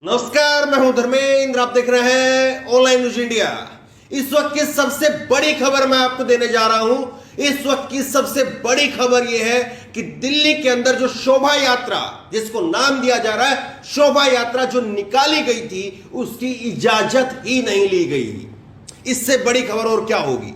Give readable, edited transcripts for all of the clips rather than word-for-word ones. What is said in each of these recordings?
नमस्कार, मैं हूं धर्मेंद्र। आप देख रहे हैं ऑनलाइन न्यूज इंडिया। इस वक्त की सबसे बड़ी खबर मैं आपको देने जा रहा हूं। इस वक्त की सबसे बड़ी खबर यह है कि दिल्ली के अंदर जो शोभा यात्रा, जिसको नाम दिया जा रहा है शोभा यात्रा, जो निकाली गई थी उसकी इजाजत ही नहीं ली गई। इससे बड़ी खबर और क्या होगी।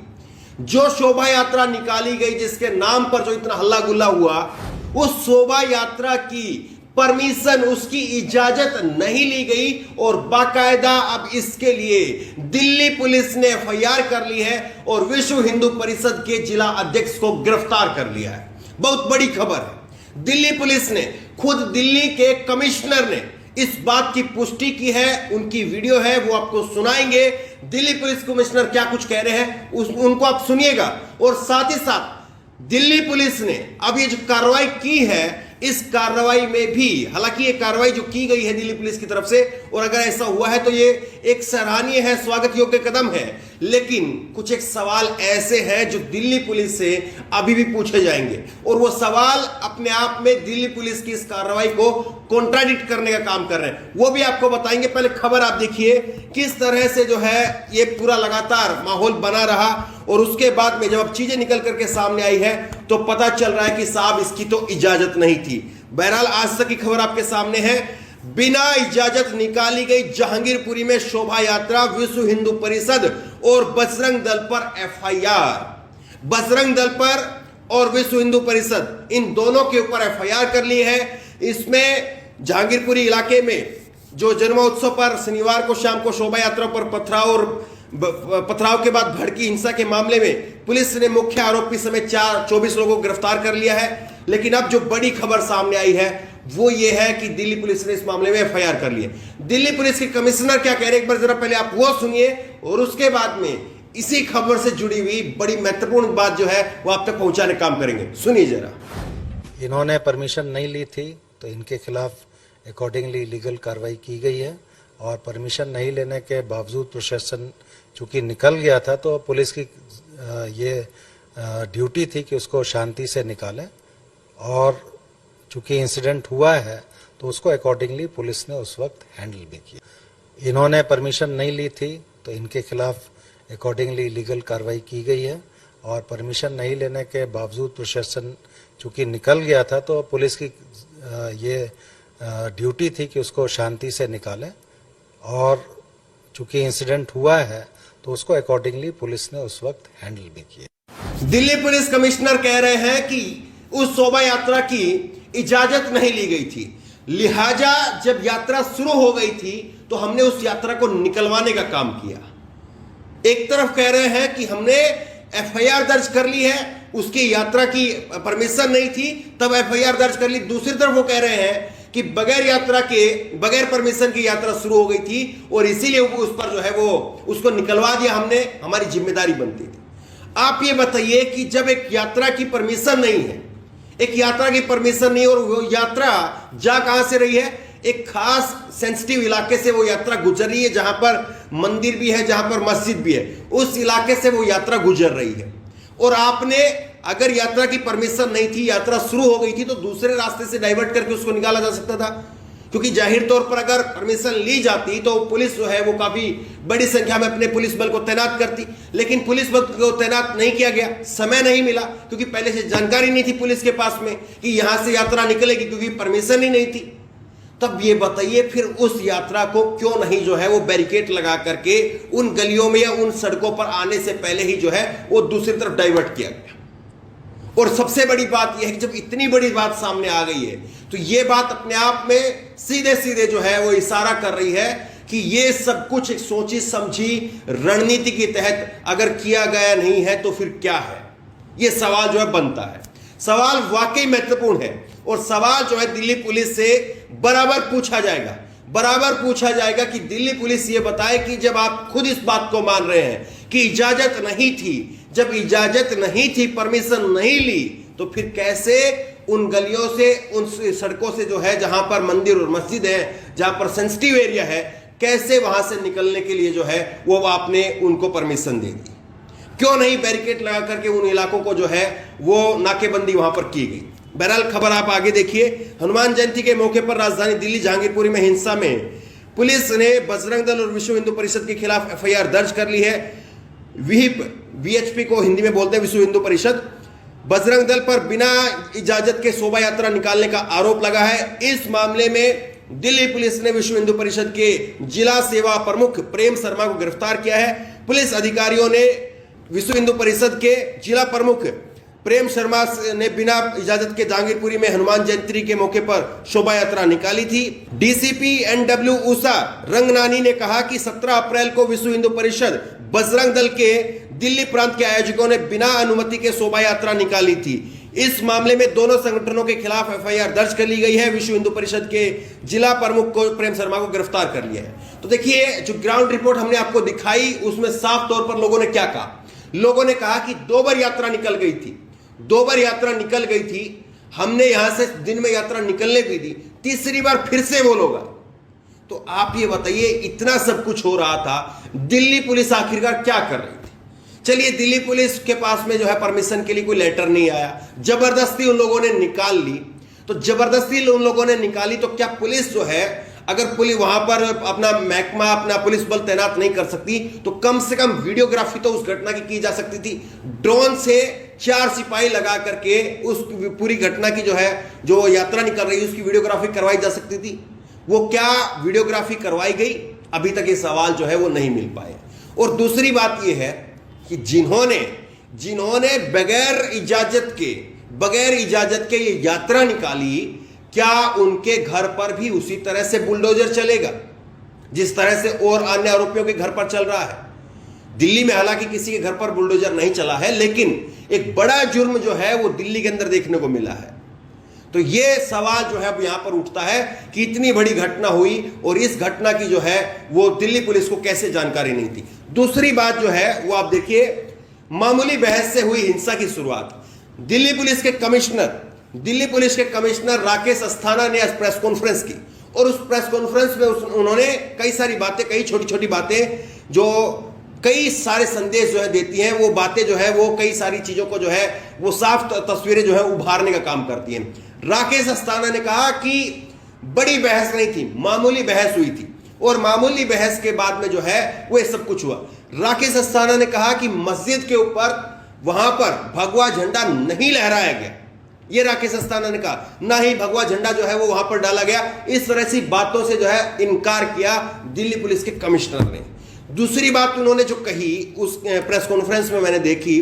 जो शोभा यात्रा निकाली गई, जिसके नाम पर जो इतना हल्ला गुल्ला हुआ, उस शोभा यात्रा की परमिशन, उसकी इजाजत नहीं ली गई और बाकायदा अब इसके लिए दिल्ली पुलिस ने एफआईआर कर ली है और विश्व हिंदू परिषद के जिला अध्यक्ष को गिरफ्तार कर लिया है। बहुत बड़ी खबर है। दिल्ली पुलिस ने, खुद दिल्ली के कमिश्नर ने इस बात की पुष्टि की है। उनकी वीडियो है, वो आपको सुनाएंगे। दिल्ली पुलिस कमिश्नर क्या कुछ कह रहे हैं उनको आप सुनिएगा। और साथ ही साथ दिल्ली पुलिस ने अब ये जो कार्रवाई की है, इस कार्रवाई में भी, हालांकि ये कार्रवाई जो की गई है दिल्ली पुलिस की तरफ से, और अगर ऐसा हुआ है तो ये एक सराहनीय है, स्वागत योग्य कदम है, लेकिन कुछ एक सवाल ऐसे हैं जो दिल्ली पुलिस से अभी भी पूछे जाएंगे और वो सवाल अपने आप में दिल्ली पुलिस की इस कार्रवाई को कॉन्ट्राडिक्ट करने का काम कर रहे हैं। वो भी आपको बताएंगे। पहले खबर आप देखिए किस तरह से जो है ये पूरा लगातार माहौल बना रहा और उसके बाद में जब अब चीजें निकल करके सामने आई है तो पता चल रहा है कि साहब इसकी तो इजाजत नहीं थी। बहरहाल आज तक की खबर आपके सामने है। बिना इजाजत निकाली गई जहांगीरपुरी में शोभा यात्रा, विश्व हिंदू परिषद और बजरंग दल पर एफआईआर। बजरंग दल पर और विश्व हिंदू परिषद, इन दोनों के ऊपर एफआईआर कर ली है। इसमें जहांगीरपुरी इलाके में जो जन्मोत्सव पर शनिवार को शाम को शोभा यात्रा पर पथराव के बाद भड़की हिंसा के मामले में पुलिस ने मुख्य आरोपी समेत 24 लोगों को गिरफ्तार कर लिया है। लेकिन अब जो बड़ी खबर सामने आई है वो ये है कि दिल्ली पुलिस ने इस मामले में एफआईआर कर ली है। दिल्ली पुलिस के कमिश्नर क्या कह रहे हैं, एक बार जरा पहले आप वो सुनिए और उसके बाद में इसी खबर से जुड़ी हुई बड़ी महत्वपूर्ण बात जो है वो आप तक पहुंचाने का काम करेंगे। सुनिए जरा। इन्होंने परमिशन नहीं ली थी तो इनके खिलाफ अकॉर्डिंगली लीगल कार्रवाई की गई है और परमिशन नहीं लेने के बावजूद प्रशासन चूंकि निकल गया था तो पुलिस की ये ड्यूटी थी कि उसको शांति से निकालें और चूंकि इंसिडेंट हुआ है तो उसको अकॉर्डिंगली पुलिस ने उस वक्त हैंडल भी किया। इन्होंने परमिशन नहीं ली थी तो इनके खिलाफ अकॉर्डिंगली लीगल कार्रवाई की गई है और परमिशन नहीं लेने के बावजूद प्रशासन चूंकि निकल गया था तो पुलिस की ये ड्यूटी थी कि उसको शांति से निकालें और चूंकि इंसिडेंट हुआ है तो उसको अकॉर्डिंगली पुलिस ने उस वक्त हैंडल भी किया। दिल्ली पुलिस कमिश्नर कह रहे हैं कि उस शोभा यात्रा की इजाजत नहीं ली गई थी, लिहाजा जब यात्रा शुरू हो गई थी तो हमने उस यात्रा को निकलवाने का काम किया। एक तरफ कह रहे हैं कि हमने एफआईआर दर्ज कर ली है, उसकी यात्रा की परमिशन नहीं थी तब एफआईआर दर्ज कर ली। दूसरी तरफ वो कह रहे हैं कि बगैर परमिशन की यात्रा शुरू हो गई थी और इसीलिए उस पर जो है वो उसको निकलवा दिया हमने, हमारी जिम्मेदारी बनती थी। आप ये बताइए कि जब एक यात्रा की परमिशन नहीं है, एक यात्रा की परमिशन नहीं और वो यात्रा जा कहां से रही है, एक खास सेंसिटिव इलाके से वो यात्रा गुजर रही है जहां पर मंदिर भी है, जहां पर मस्जिद भी है, उस इलाके से वो यात्रा गुजर रही है और आपने अगर यात्रा की परमिशन नहीं थी, यात्रा शुरू हो गई थी तो दूसरे रास्ते से डाइवर्ट करके उसको निकाला जा सकता था। क्योंकि जाहिर तौर पर अगर परमिशन ली जाती तो पुलिस जो है वो काफी बड़ी संख्या में अपने पुलिस बल को तैनात करती, लेकिन पुलिस बल को तैनात नहीं किया गया, समय नहीं मिला क्योंकि पहले से जानकारी नहीं थी पुलिस के पास में कि यहां से यात्रा निकलेगी, क्योंकि परमिशन ही नहीं थी। तब ये बताइए फिर उस यात्रा को क्यों नहीं जो है वो बैरिकेड लगा करके उन गलियों में या उन सड़कों पर आने से पहले ही जो है वो दूसरी तरफ डाइवर्ट किया गया। और सबसे बड़ी बात यह है कि जब इतनी बड़ी बात सामने आ गई है तो यह बात अपने आप में सीधे सीधे जो है वो इशारा कर रही है कि ये सब कुछ एक सोची समझी रणनीति के तहत अगर किया गया नहीं है तो फिर क्या है। यह सवाल जो है बनता है। सवाल वाकई महत्वपूर्ण है और सवाल जो है दिल्ली पुलिस से बराबर पूछा जाएगा कि दिल्ली पुलिस ये बताए कि जब आप खुद इस बात को मान रहे हैं कि इजाजत नहीं थी, जब इजाजत नहीं थी, परमिशन नहीं ली, तो फिर कैसे उन गलियों से, उन सड़कों से जो है जहां पर मंदिर और मस्जिद है, जहां पर सेंसिटिव एरिया है, कैसे वहां से निकलने के लिए जो है वो आपने उनको परमिशन दे दी? क्यों नहीं बैरिकेड लगा करके उन इलाकों को जो है वो नाकेबंदी वहां पर की गई? बहरहाल खबर आप आगे देखिए। हनुमान जयंती के मौके पर राजधानी दिल्ली जहांगीरपुरी में हिंसा में पुलिस ने बजरंग दल और विश्व हिंदू परिषद के खिलाफ एफआईआर दर्ज कर ली है। विहिप, वीएचपी को हिंदी में बोलते हैं विश्व हिंदू परिषद, बजरंग दल पर बिना इजाजत के शोभा यात्रा निकालने का आरोप लगा है। इस मामले में दिल्ली पुलिस ने विश्व हिंदू परिषद के जिला सेवा प्रमुख प्रेम शर्मा को गिरफ्तार किया है। पुलिस अधिकारियों ने विश्व हिंदू परिषद के जिला प्रमुख प्रेम शर्मा ने बिना इजाजत के जहांगीरपुरी में हनुमान जयंती के मौके पर शोभा यात्रा निकाली थी। डीसीपी एनडब्ल्यू उषा रंगनानी ने कहा कि 17 अप्रैल को विश्व हिंदू परिषद बजरंग दल के दिल्ली प्रांत के आयोजकों ने बिना अनुमति के शोभा यात्रा निकाली थी। इस मामले में दोनों संगठनों के खिलाफ एफआईआर दर्ज कर ली गई है। विश्व हिंदू परिषद के जिला प्रमुख को प्रेम शर्मा को गिरफ्तार कर लिया है। तो देखिए, जो ग्राउंड रिपोर्ट हमने आपको दिखाई उसमें साफ तौर पर लोगों ने क्या कहा। लोगों ने कहा कि 2 बार यात्रा निकल गई थी, 2 बार यात्रा निकल गई थी, हमने यहां से दिन में यात्रा निकलने भी दी, तीसरी बार फिर से वो लोग आए। तो आप ये बताइए, इतना सब कुछ हो रहा था, दिल्ली पुलिस आखिरकार क्या कर रही थी? चलिए, दिल्ली पुलिस के पास में जो है परमिशन के लिए कोई लेटर नहीं आया, जबरदस्ती उन लोगों ने निकाल ली। तो जबरदस्ती उन लोगों ने निकाली तो क्या पुलिस जो है, अगर पुलिस वहां पर अपना महकमा, अपना पुलिस बल तैनात नहीं कर सकती तो कम से कम वीडियोग्राफी तो उस घटना की जा सकती थी। ड्रोन से 4 सिपाही लगा करके उस पूरी घटना की जो यात्रा निकल रही है उसकी वीडियोग्राफी करवाई जा सकती थी। वो क्या वीडियोग्राफी करवाई गई? अभी तक ये सवाल जो है वो नहीं मिल पाए। और दूसरी बात ये है कि जिन्होंने बगैर इजाजत के ये यात्रा निकाली, क्या उनके घर पर भी उसी तरह से बुलडोजर चलेगा जिस तरह से और अन्य आरोपियों के घर पर चल रहा है? दिल्ली में हालांकि किसी के घर पर बुलडोजर नहीं चला है, लेकिन एक बड़ा जुर्म जो है वो दिल्ली के अंदर देखने को मिला है। तो ये सवाल जो है अब यहां पर उठता है कि इतनी बड़ी घटना हुई और इस घटना की जो है वो दिल्ली पुलिस को कैसे जानकारी नहीं थी। दूसरी बात जो है वो आप देखिए, मामूली बहस से हुई हिंसा की शुरुआत। दिल्ली पुलिस के कमिश्नर राकेश अस्थाना ने आज प्रेस कॉन्फ्रेंस की और उस प्रेस कॉन्फ्रेंस में उन्होंने कई सारी बातें, कई छोटी छोटी बातें जो कई सारे संदेश जो है देती हैं, वो बातें जो है वो कई सारी चीजों को जो है वो साफ तस्वीरें जो है उभारने का काम करती हैं। राकेश अस्थाना ने कहा कि बड़ी बहस नहीं थी, मामूली बहस हुई थी और मामूली बहस के बाद में जो है वो सब कुछ हुआ। राकेश अस्थाना ने कहा कि मस्जिद के ऊपर वहां पर भगवा झंडा नहीं लहराया गया, ये राकेश अस्थाना ने कहा, ना ही भगवा झंडा जो है वो वहां पर डाला गया। इस तरह से बातों से जो है इनकार किया दिल्ली पुलिस के कमिश्नर ने। दूसरी बात उन्होंने जो कही उस प्रेस कॉन्फ्रेंस में मैंने देखी,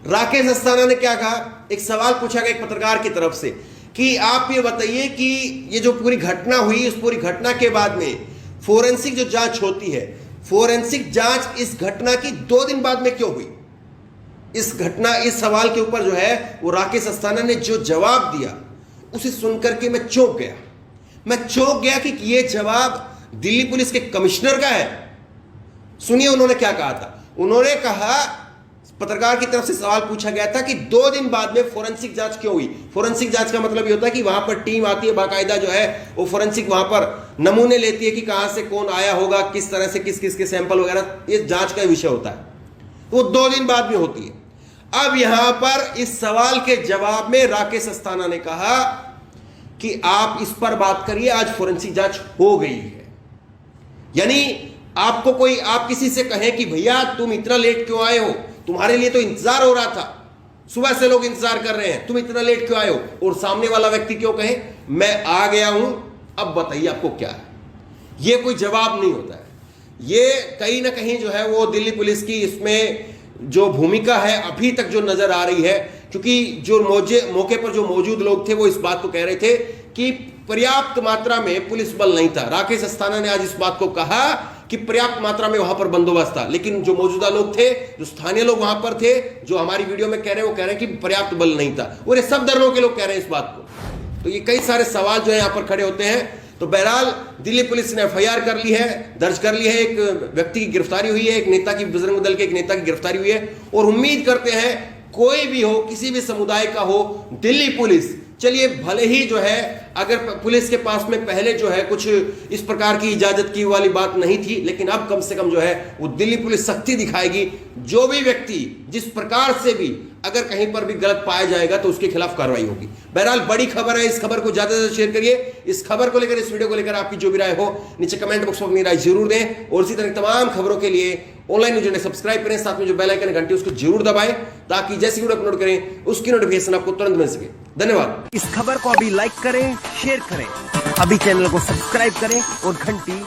राकेश अस्थाना ने क्या कहा, एक सवाल पूछा गया एक पत्रकार की तरफ से कि आप ये बताइए कि ये जो पूरी घटना हुई, उस पूरी घटना के बाद में फोरेंसिक जो जांच होती है, फोरेंसिक जांच इस घटना की 2 दिन बाद में क्यों हुई? इस सवाल के ऊपर जो है वो राकेश अस्थाना ने जो जवाब दिया उसे सुनकर के मैं चौंक गया कि ये जवाब दिल्ली पुलिस के कमिश्नर का है। सुनिए उन्होंने क्या कहा था। उन्होंने कहा, पत्रकार की तरफ से सवाल पूछा गया था कि 2 दिन बाद में फोरेंसिक जांच क्यों हुई। फोरेंसिक जांच का मतलब ये होता है कि वहां पर टीम आती है, बाकायदा जो है वो फोरेंसिक वहां पर नमूने लेती है कि कहां से कौन आया होगा, किस तरह से किस के सैंपल वगैरह, ये जांच का विषय होता है। वो 2 दिन बाद में होती है। अब यहां पर इस सवाल के जवाब में राकेश अस्थाना ने कहा कि आप इस पर बात करिए, आज फोरेंसिक जांच हो गई है। यानी आप किसी से कहें कि भैया तुम इतना लेट क्यों आए हो, तुम्हारे लिए तो इंतजार हो रहा था, सुबह से लोग इंतजार कर रहे हैं, तुम इतना लेट क्यों आए हो, और सामने वाला व्यक्ति क्यों कहे मैं आ गया हूं, अब बताइए आपको क्या है। यह कोई जवाब नहीं होता है। ये कहीं ना कहीं जो है वो दिल्ली पुलिस की इसमें जो भूमिका है अभी तक जो नजर आ रही है, क्योंकि जो मौके पर जो मौजूद लोग थे वो इस बात को कह रहे थे कि पर्याप्त मात्रा में पुलिस बल नहीं था। राकेश अस्थाना ने आज इस बात को कहा कि पर्याप्त मात्रा में वहां पर बंदोबस्त था, लेकिन जो मौजूदा लोग थे, जो स्थानीय लोग वहां पर थे, जो हमारी वीडियो में कह रहे हैं, वो कह रहे हैं कि पर्याप्त बल नहीं था। और ये सब धर्मों के लोग कह रहे हैं इस बात को। तो ये कई सारे सवाल जो है यहां पर खड़े होते हैं। तो बहरहाल दिल्ली पुलिस ने एफआईआर दर्ज कर ली है, एक व्यक्ति की गिरफ्तारी हुई है, एक नेता की, बजरंग दल के एक नेता की गिरफ्तारी हुई है, और उम्मीद करते हैं कोई भी हो, किसी भी समुदाय का हो, दिल्ली पुलिस, चलिए भले ही जो है अगर पुलिस के पास में पहले जो है कुछ इस प्रकार की इजाजत की वाली बात नहीं थी, लेकिन अब कम से कम जो है वो दिल्ली पुलिस सख्ती दिखाएगी। जो भी व्यक्ति जिस प्रकार से भी अगर कहीं पर भी गलत पाया जाएगा तो उसके खिलाफ कार्रवाई होगी। बहरहाल बड़ी खबर है, इस खबर को ज्यादा से ज्यादा शेयर करिए। इस खबर को लेकर, इस वीडियो को लेकर आपकी जो भी राय हो नीचे कमेंट बॉक्स में अपनी राय जरूर दें, और इसी तरह तमाम खबरों के लिए ऑनलाइन न्यूज इंडिया सब्सक्राइब करें, साथ में जो बेल आइकन घंटी उसको जरूर दबाएं, ताकि जैसी वीडियो अपलोड करें उसकी नोटिफिकेशन आपको तुरंत मिल सके। धन्यवाद। इस खबर को अभी लाइक करें, शेयर करें, अभी चैनल को सब्सक्राइब करें और घंटी